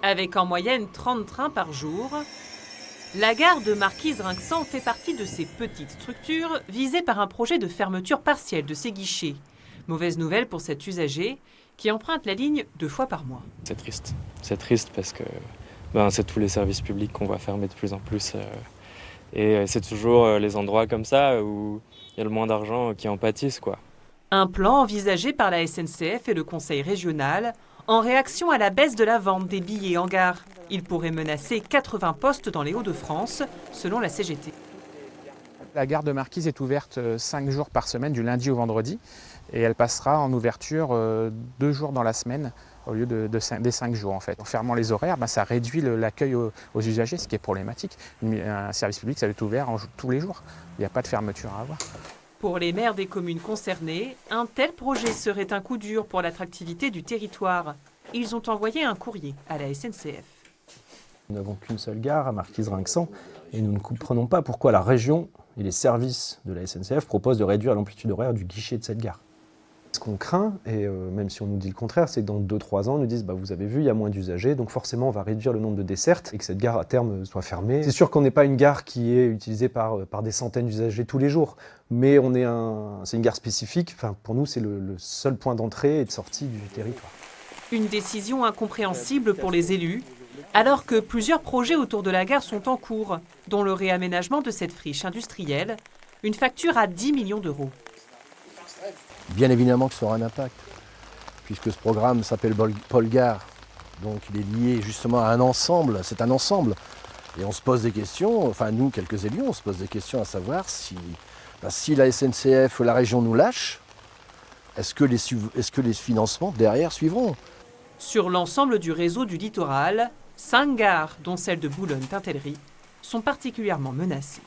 Avec en moyenne 30 trains par jour, la gare de Marquise-Rinxan fait partie de ces petites structures visées par un projet de fermeture partielle de ses guichets. Mauvaise nouvelle pour cet usager qui emprunte la ligne 2 fois par mois. C'est triste. C'est triste parce que c'est tous les services publics qu'on va fermer de plus en plus. Et c'est toujours les endroits comme ça où il y a le moins d'argent qui en pâtissent, quoi. Un plan envisagé par la SNCF et le Conseil régional en réaction à la baisse de la vente des billets en gare. Il pourrait menacer 80 postes dans les Hauts-de-France, selon la CGT. La gare de Marquise est ouverte 5 jours par semaine, du lundi au vendredi, et elle passera en ouverture 2 jours dans la semaine au lieu des 5 jours en fait. En fermant les horaires, ça réduit l'accueil aux usagers, ce qui est problématique. Un service public, ça doit être ouvert tous les jours. Il n'y a pas de fermeture à avoir. Pour les maires des communes concernées, un tel projet serait un coup dur pour l'attractivité du territoire. Ils ont envoyé un courrier à la SNCF. Nous n'avons qu'une seule gare à Marquise-Rinxan et nous ne comprenons pas pourquoi la région et les services de la SNCF proposent de réduire l'amplitude horaire du guichet de cette gare. Ce qu'on craint, et même si on nous dit le contraire, c'est que dans 2-3 ans, ils nous disent vous avez vu, il y a moins d'usagers, donc forcément on va réduire le nombre de dessertes et que cette gare à terme soit fermée. C'est sûr qu'on n'est pas une gare qui est utilisée par des centaines d'usagers tous les jours, mais c'est une gare spécifique. Enfin, pour nous, c'est le seul point d'entrée et de sortie du territoire. Une décision incompréhensible pour les élus, alors que plusieurs projets autour de la gare sont en cours, dont le réaménagement de cette friche industrielle, une facture à 10 millions d'euros. Bien évidemment que ça aura un impact, puisque ce programme s'appelle Polgare, donc il est lié justement à un ensemble, c'est un ensemble. Et on se pose des questions, enfin nous, quelques élus, on se pose des questions à savoir si la SNCF ou la région nous lâche, est-ce que les financements derrière suivront ? Sur l'ensemble du réseau du littoral, 5 gares, dont celle de Boulogne-Tintellerie, sont particulièrement menacées.